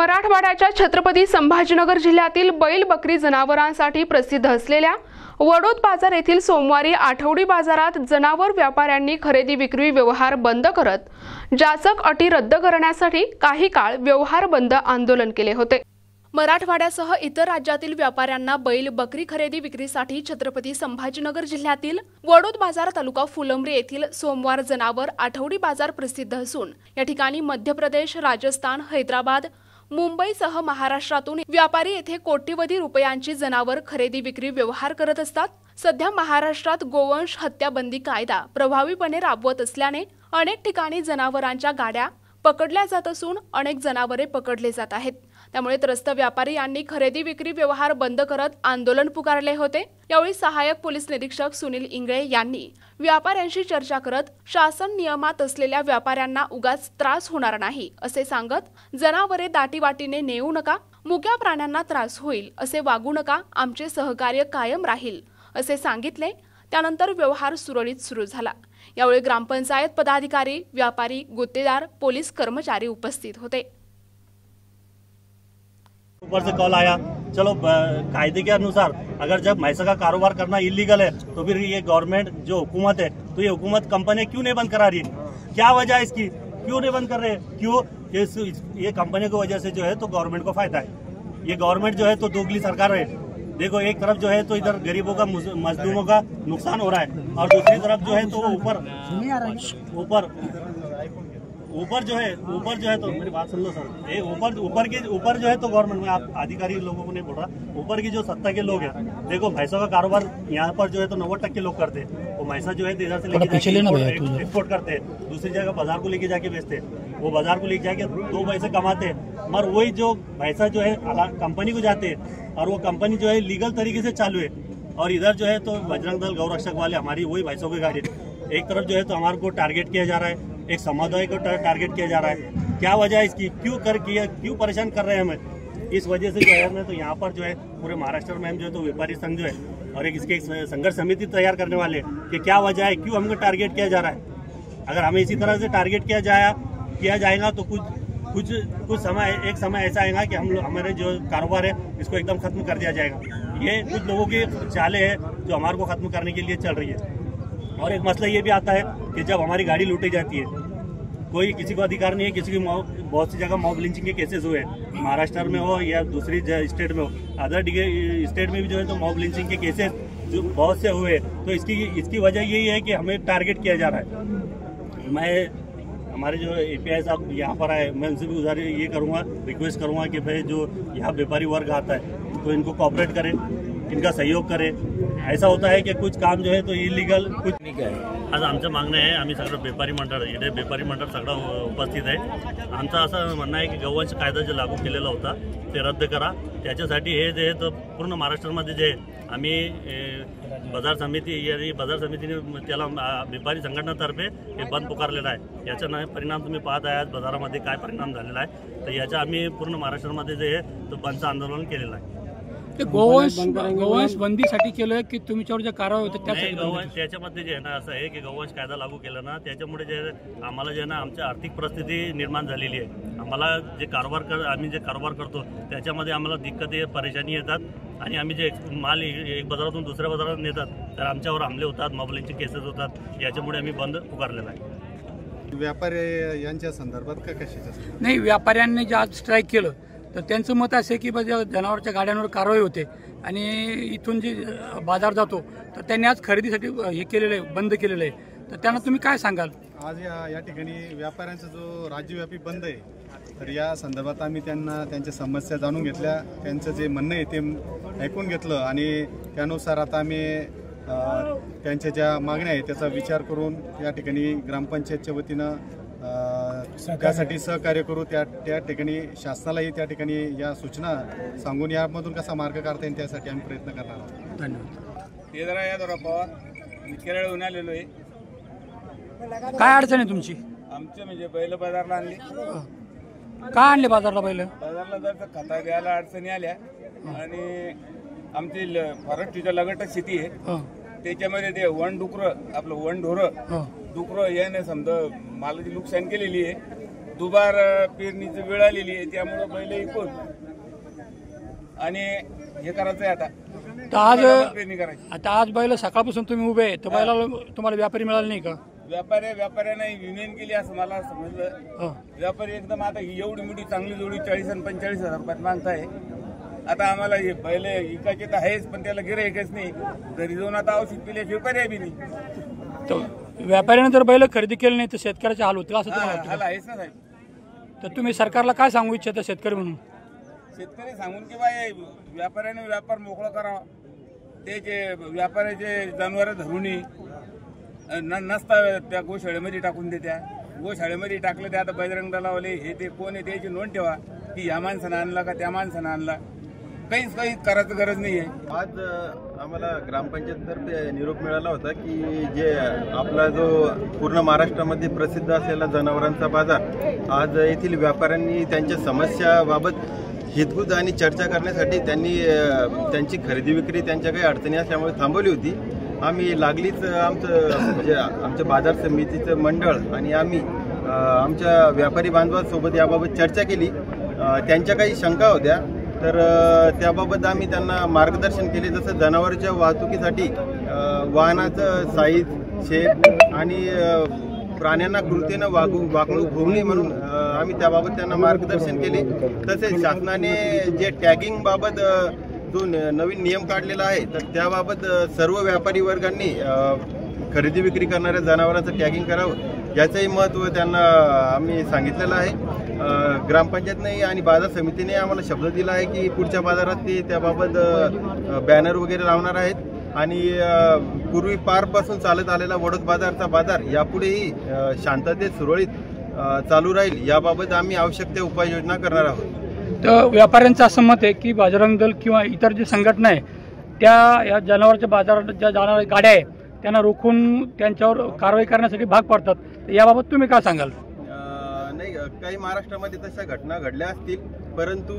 मराठवाड्याच्या छत्रपती संभाजीनगर जिल्ह्यातील बैल बकरी जनावरांसाठी प्रसिद्ध असलेल्या वडोद बाजार येथील सोमवारी आठवडी बाजारात जनावर व्यापाऱ्यांनी खरेदी विक्री व्यवहार बंद करत जाचक अटी रद्द करण्यासाठी काही काळ व्यवहार बंद आंदोलन केले होते। मराठवाड्यासह इतर राज्यातील व्यापाऱ्यांना बैल बकरी खरेदी विक्रीसाठी छत्रपती संभाजीनगर जिल्ह्यातील वडोद बाजार तालुका फुलंब्री येथील सोमवार जनावर आठवडी बाजार प्रसिद्ध असून या ठिकाणी मध्य प्रदेश, राजस्थान, हैदराबाद, मुंबईसह महाराष्ट्रातून व्यापारी येथे कोट्यवधी रुपयांची जनावर खरेदी विक्री व्यवहार करत असतात। सध्या महाराष्ट्रात गोवंश हत्या बंदी कायदा प्रभावीपणे राबवत असल्याने अनेक ठिकाणी जनावरांच्या गाड्या पकडल्या जात असून अनेक जनावरे पकडले जात आहेत। त्यामुळे त्रस्त व्यापारी यांनी खरेदी विक्री व्यवहार बंद करत आंदोलन पुकारले होते। यावेळी सहाय्यक पोलीस निरीक्षक सुनील इंगळे यांनी व्यापाऱ्यांशी चर्चा करत शासन नियमात असलेल्या व्यापाऱ्यांना उगाच त्रास होणार नाही असे सांगत जनावरे दाटीवाटीने नेऊ नका, मुक्या प्राण्यांना त्रास होईल असे वागू नका, आमचे सहकार्य कायम राहील असे सांगितले। त्यानंतर व्यवहार सुरळीत सुरू झाला। यावेळी ग्रामपंचायत पदाधिकारी, व्यापारी, गुत्तेदार, पोलीस कर्मचारी उपस्थित होते। ऊपर से कॉल आया, चलो कायदे के अनुसार अगर जब भैंसा का कारोबार करना इलीगल है तो फिर ये गवर्नमेंट जो हुकूमत है तो ये हुकूमत कंपनी क्यों नहीं बंद करा रही? क्या वजह है इसकी? क्यों नहीं बंद कर रहे? क्यों? ये कंपनी की वजह से जो है तो गवर्नमेंट को फायदा है। ये गवर्नमेंट जो है तो दोगली सरकार है। देखो, एक तरफ जो है तो इधर गरीबों का, मजदूरों का नुकसान हो रहा है और दूसरी तरफ जो है तो ऊपर जो है तो मेरी बात सुन लो सर, ऊपर जो है तो गवर्नमेंट में, आप अधिकारी लोगों को नहीं बोल रहा, ऊपर की जो सत्ता के लोग हैं, देखो भैंसों का कारोबार यहाँ पर जो है तो 90% लोग करते हैं। वो भैंसा जो है तो इधर से लेके एक्सपोर्ट करते हैं, दूसरी जगह बाजार को लेके जाके बेचते हैं। वो बाजार को लेके जाके 2 पैसे कमाते हैं, मगर वही जो भैंसा जो है कंपनी को जाते हैं और वो कंपनी जो है लीगल तरीके से चालू है और इधर जो है तो बजरंग दल, गौरक्षक वाले हमारी वही भैंसों की गाड़ी। एक तरफ जो है तो हमारे को टारगेट किया जा रहा है, एक समुदाय को टारगेट किया जा रहा है। क्या वजह है इसकी? क्यों परेशान कर रहे हैं हमें? इस वजह से जो है ना तो यहाँ पर जो है पूरे महाराष्ट्र में हम जो है तो व्यापारी संघ जो है और इसके संघर्ष समिति तैयार करने वाले हैं कि क्या वजह है, क्यों हमको टारगेट किया जा रहा है। अगर हमें इसी तरह से टारगेट किया जाएगा तो कुछ समय ऐसा आएगा कि हमारे जो कारोबार है इसको एकदम खत्म कर दिया जाएगा। ये कुछ लोगों की चालें हैं जो हमारे को खत्म करने के लिए चल रही है। और एक मसला ये भी आता है कि जब हमारी गाड़ी लूटी जाती है, कोई किसी को अधिकार नहीं है, किसी की बहुत सी जगह मॉब लिंचिंग के केसेस हुए, महाराष्ट्र में हो या दूसरी स्टेट में हो, अदर स्टेट में भी जो है तो मॉब लिंचिंग के केसेस जो बहुत से हुए, तो इसकी वजह यही है कि हमें टारगेट किया जा रहा है। मैं हमारे जो API साहब यहाँ पर आए, मैं उनसे भी रिक्वेस्ट करूँगा कि भाई जो यहाँ व्यापारी वर्ग आता है तो इनको कोऑपरेट करें, इनका सहयोग करें। ऐसा होता है कि कुछ काम जो है तो इलीगल कुछ नाही काय। आज आमचं मागणं आहे, आम्ही सगळं व्यापारी मंडळ इथे व्यापारी मंडळ सगळं उपस्थित आहे। आमचं असं म्हणणं आहे की गौवंश कायदा जे लागू केलेला होता ते रद्द करा। त्याच्यासाठी हे जे तर पूर्ण महाराष्ट्रामध्ये जे आम्ही बाजार समितीने त्याला व्यापारी संघटनेतर्फे हे बंद पुकारलेलं आहे। याचा परिणाम तुम्ही पाहत आहे आज बाजारामध्ये काय परिणाम झालेला आहे। तर याचा आम्ही पूर्ण महाराष्ट्रामध्ये जे तो बंदचं आंदोलन केलेलं आहे। गोवंश बंदीसाठी केलं की तुमच्यावर जे कारवाई होते त्याच्यामध्ये जे आहे ना असं आहे की गौवंश कायदा लागू केला ना त्याच्यामुळे जे आम्हाला जे ना आमची आर्थिक परिस्थिती निर्माण झालेली आहे। आम्हाला आम्ही जे कारभार करतो त्याच्यामध्ये आम्हाला दिक्कती, परेशानी येतात आणि आम्ही जे माल एक बाजारातून दुसऱ्या बाजारात नेतात तर आमच्यावर हमले होतात, मॉब लिंचिंग केसेस होतात। याच्यामुळे आम्ही बंद पुकारलेला आहे। व्यापारी यांच्या संदर्भात का कशाच्या नाही, व्यापाऱ्यांनी जे आज स्ट्राईक केलं तर त्यांचं मत असं आहे की जनावरांच्या गाड्यांवर कारवाई होते आणि इथून जे बाजार जातो तर त्यांनी आज खरेदीसाठी हे केलेलं आहे, बंद केलेलं आहे। तर त्यांना तुम्ही काय सांगाल? आज या ठिकाणी व्यापाऱ्यांचा जो राज्यव्यापी बंद आहे तर या संदर्भात आम्ही त्यांच्या समस्या जाणून घेतल्या, त्यांचं जे म्हणणं आहे ते ऐकून घेतलं आणि त्यानुसार आता आम्ही त्यांच्या ज्या मागण्या आहेत त्याचा विचार करून या ठिकाणी ग्रामपंचायतच्या वतीनं त्यासाठी सहकार्य करू। त्या ठिकाणी शासनालाही त्या ठिकाणी या सूचना सांगून यामधून कसा मार्ग काढता येईल त्यासाठी आम्ही प्रयत्न करणार आहोत। धन्यवाद। ते जरा या पवार मी केरळहून आलेलो आहे। काय अडचण आहे तुमची? आमचं म्हणजे बैल बाजारला आणली। का आणले बाजारला बैल? बाजारला जर खता द्यायला अडचणी आल्या आणि आमची फॉरेस्टच्या लगट शेती आहे त्याच्यामध्ये ते वन ढोरं याने समजा मालाची नुकसान केलेली आहे। दुबार पेरणीची वेळ आलेली आहे, त्यामुळं बैल इकून आणि हे करायचं आहे आता तर आज पेरणी करायची. आता आज बैल सकाळपासून तुम्ही उभे आहे, तर बैलाला तुम्हाला व्यापारी मिळाला नाही का? व्यापाऱ्याने युनियन केली असं मला समजलं. व्यापारी एकदम आता ही एवढी मोठी चांगली जोडी 40 आणि 45,000 रुपयात मागताय. आता आम्हाला हे पहिले इकायचे तर आहेच, पण त्याला गिऱ्हाईकच नाही. घरी जाऊन आता औषध पिल्याशिवाय पर्याय बी नाही. तर व्यापाऱ्याने जर बैल खरेदी केली नाही तर शेतकऱ्याचे हाल होतील असं तुम्हाला वाटतं? हाल आहेच ना साहेब. तर तुम्ही सरकारला काय सांगू इच्छिता शेतकरी म्हणून? शेतकरी सांगून की बाय व्यापाऱ्याने व्यापार मोकळा करावा. ते जे व्यापाऱ्याचे जनावर धरून नसता त्या गोशाळेमध्ये टाकून देत्या. गोशाळेमध्ये टाकलं ते आता बजरंग दलावाले हे ते कोण आहे त्याची नोंद ठेवा की या माणसानं आणला का त्या माणसानं आणला. काही करायचं गरज नाहीये. आज आम्हाला ग्रामपंचायततर्फे निरोप मिळाला होता की जे आपला जो पूर्ण महाराष्ट्रामध्ये प्रसिद्ध असलेला जनावरांचा बाजार आज येथील व्यापाऱ्यांनी त्यांच्या समस्याबाबत हितगुज आणि चर्चा करण्यासाठी त्यांनी त्यांची खरेदी विक्री त्यांच्या काही अडचणी असल्यामुळे थांबवली होती. आम्ही लागलीच आमच्या बाजार समितीचं मंडळ आणि आम्ही आमच्या व्यापारी बांधवांसोबत याबाबत चर्चा केली. त्यांच्या काही शंका होत्या, तर त्याबाबत आम्ही त्यांना मार्गदर्शन केले. जसं जनावरांच्या वाहतुकीसाठी वाहनाचं साईज, शेप आणि प्राण्यांना कृतीनं वागणूक होऊ नये म्हणून आम्ही त्याबाबत त्यांना मार्गदर्शन केले. तसेच शासनाने जे टॅगिंग बाबत जो नवीन नियम काढलेला आहे तर त्याबाबत सर्व व्यापारी वर्गांनी खरेदी विक्री करणाऱ्या जनावरांचं टॅगिंग करावं याचंही महत्त्व त्यांना आम्ही सांगितलेलं आहे. ग्रामपंचायतने आणि बाजार समितीने आम्हाला शब्द दिला आहे की पुढच्या बाजारात ते त्याबाबत बॅनर वगैरे लावणार आहेत. आणि पूर्वी पारपासून चालत आलेला वडोद बाजारचा बाजार यापुढेही शांततेत सुरळीत चालू राहील याबाबत आम्ही आवश्यक त्या उपाययोजना करणार आहोत. तर व्यापाऱ्यांचं असं मत आहे की बजरंग दल किंवा इतर जे संघटना आहे त्या या जनावरांच्या बाजारात ज्या जाणाऱ्या गाड्या आहे त्यांना रोखून त्यांच्यावर कारवाई करण्यासाठी भाग पडतात. तर याबाबत तुम्ही काय सांगाल? नाही, काही महाराष्ट्रामध्ये तशा घटना घडल्या असतील, परंतु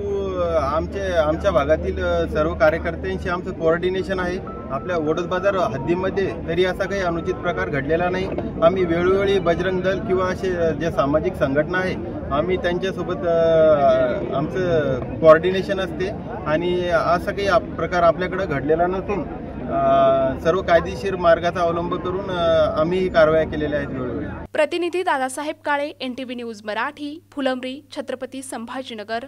आमच्या भागातील सर्व कार्यकर्त्यांशी आमचं कोऑर्डिनेशन आहे. आपल्या वडोद बाजार हद्दीमध्ये तरी असा काही अनुचित प्रकार घडलेला नाही. आम्ही वेळोवेळी बजरंग दल किंवा असे जे सामाजिक संघटना आहे आम्ही त्यांच्यासोबत आमचं कोऑर्डिनेशन असते आणि असा काही प्रकार आपल्याकडे घडलेला नसून सर्व कायदेशीर मार्गाचा अवलंब करून आम्ही कारवाया केलेल्या आहेत वेळोवेळी. प्रतिनिधी दादासाहेब काळे, NTV न्यूज मराठी, फुलंब्री, छत्रपती संभाजीनगर.